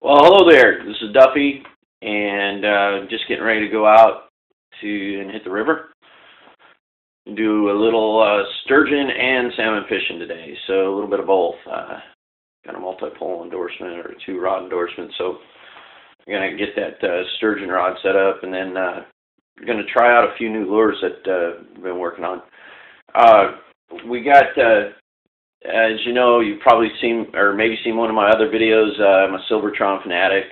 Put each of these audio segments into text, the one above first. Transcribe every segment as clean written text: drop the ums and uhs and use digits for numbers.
Well, hello there. This is Duffy, and just getting ready to go out and hit the river. Do a little sturgeon and salmon fishing today, so a little bit of both. Got a multi-pole endorsement or a 2-rod endorsement, so I'm going to get that sturgeon rod set up, and then I'm going to try out a few new lures that I've been working on. We got, as you know, you've probably seen, or maybe seen one of my other videos. I'm a Silvertron fanatic.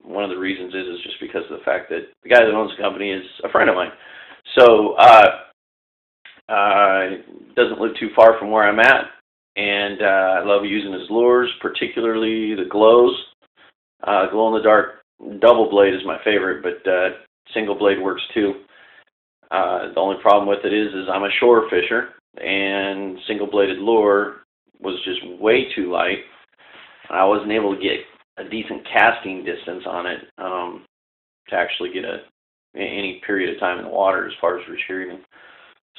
One of the reasons is just because of the fact that the guy that owns the company is a friend of mine. So, doesn't live too far from where I'm at, and I love using his lures, particularly the glows. Glow-in-the-dark double blade is my favorite, but single blade works too. The only problem with it is I'm a shore fisher, and single-bladed lure was just way too light. I wasn't able to get a decent casting distance on it to actually get any period of time in the water as far as retrieving.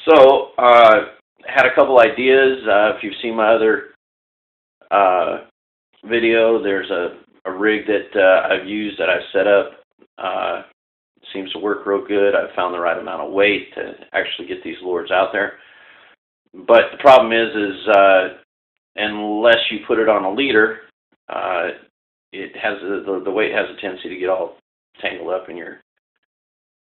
So, had a couple ideas. If you've seen my other video, there's a rig that I've used that I've set up. Seems to work real good. I've found the right amount of weight to actually get these lures out there. But the problem is unless you put it on a leader, it has the weight has a tendency to get all tangled up in your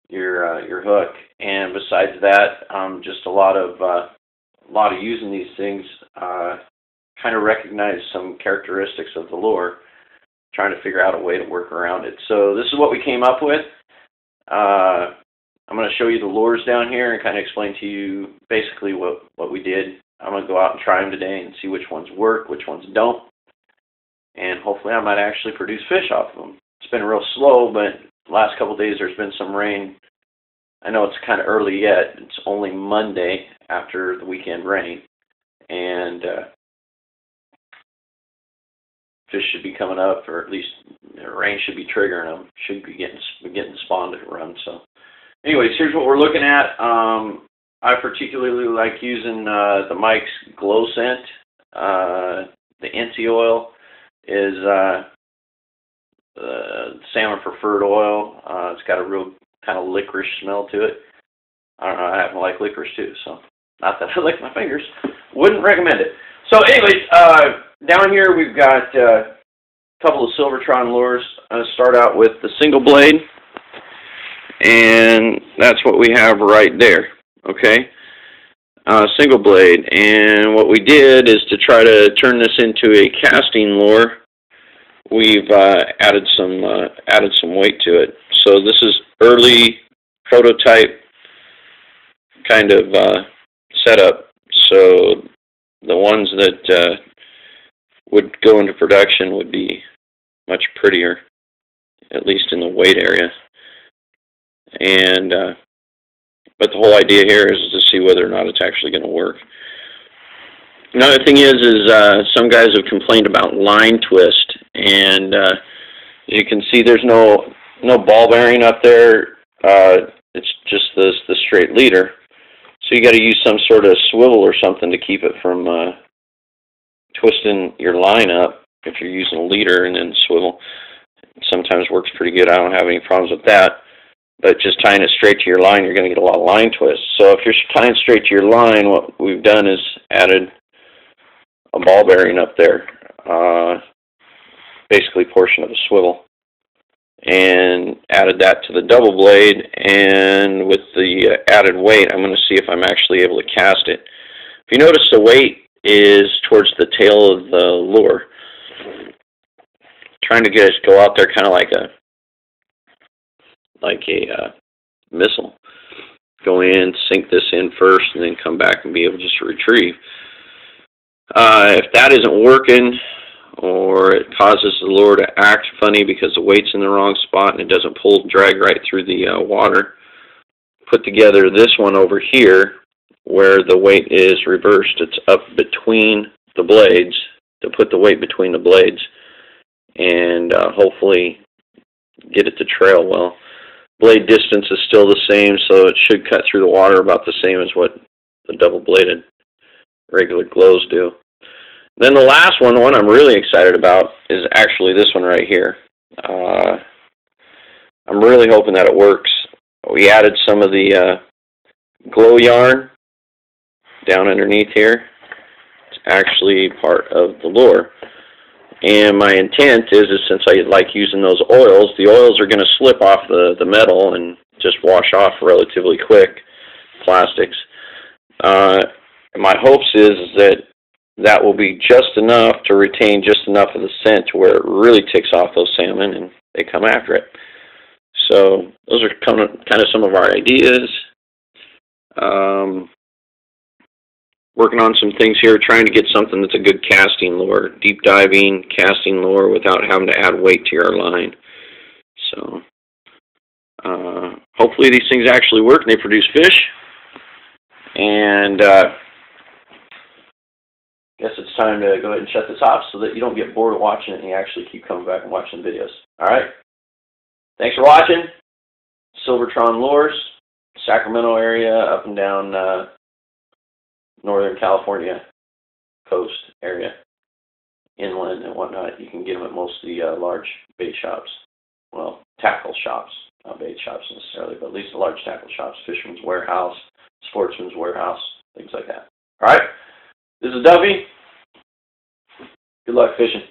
hook. And besides that, just a lot of using these things, kind of recognize some characteristics of the lure, trying to figure out a way to work around it. So this is what we came up with. I'm going to show you the lures down here and kind of explain to you basically what we did. I'm going to go out and try them today and see which ones work, which ones don't. And hopefully I might actually produce fish off of them. It's been real slow, but the last couple of days there's been some rain. I know it's kind of early yet. It's only Monday after the weekend rain. And fish should be coming up, or at least the rain should be triggering them. Should be getting spawned to run. So anyways, here's what we're looking at. I particularly like using the Mike's Glow Scent. The NC oil is salmon preferred oil. It's got a real kind of licorice smell to it. I don't know, I happen to like licorice too, so not that I lick my fingers. Wouldn't recommend it. So anyways, down here we've got a couple of Silvertron lures. I'm going to start out with the single blade, and that's what we have right there, okay? Single blade, and what we did is to try to turn this into a casting lure. We've added some weight to it. So this is early prototype kind of setup. So the ones that would go into production would be much prettier, at least in the weight area. And but the whole idea here is to see whether or not it's actually going to work. Another thing is some guys have complained about line twist, and you can see there's no ball bearing up there. It's just the straight leader. So you got to use some sort of swivel or something to keep it from twisting your line up. If you're using a leader and then swivel, it sometimes works pretty good. I don't have any problems with that. But just tying it straight to your line, you're going to get a lot of line twists. So if you're tying straight to your line, what we've done is added a ball bearing up there, basically a portion of a swivel, and added that to the double blade. And with the added weight, I'm going to see if I'm actually able to cast it. If you notice, the weight is towards the tail of the lure. Trying to go out there kind of like a missile. Go in, sink this in first, and then come back and be able just to retrieve. If that isn't working, or it causes the lure to act funny because the weight's in the wrong spot and it doesn't drag right through the water, put together this one over here where the weight is reversed. It's up between the blades, to put the weight between the blades, and hopefully get it to trail well. Blade distance is still the same, so it should cut through the water about the same as what the double-bladed regular glows do. Then the last one, the one I'm really excited about, is actually this one right here. I'm really hoping that it works. We added some of the glow yarn down underneath here. It's actually part of the lure. And my intent is since I like using those oils, the oils are going to slip off the metal and just wash off relatively quick, plastics. My hopes is that will be just enough to retain just enough of the scent to where it really ticks off those salmon and they come after it. So those are kind of some of our ideas. Working on some things here, trying to get something that's a good casting lure, deep diving casting lure without having to add weight to your line. So hopefully these things actually work and they produce fish. And guess it's time to go ahead and shut this off so that you don't get bored of watching it and you actually keep coming back and watching the videos. All right. Thanks for watching. Silvertron Lures, Sacramento area, up and down Northern California coast area, inland and whatnot. You can get them at most of the large bait shops. Well, tackle shops, not bait shops necessarily, but at least the large tackle shops, Fisherman's Warehouse, Sportsman's Warehouse, things like that. All right, this is Duffy. Good luck fishing.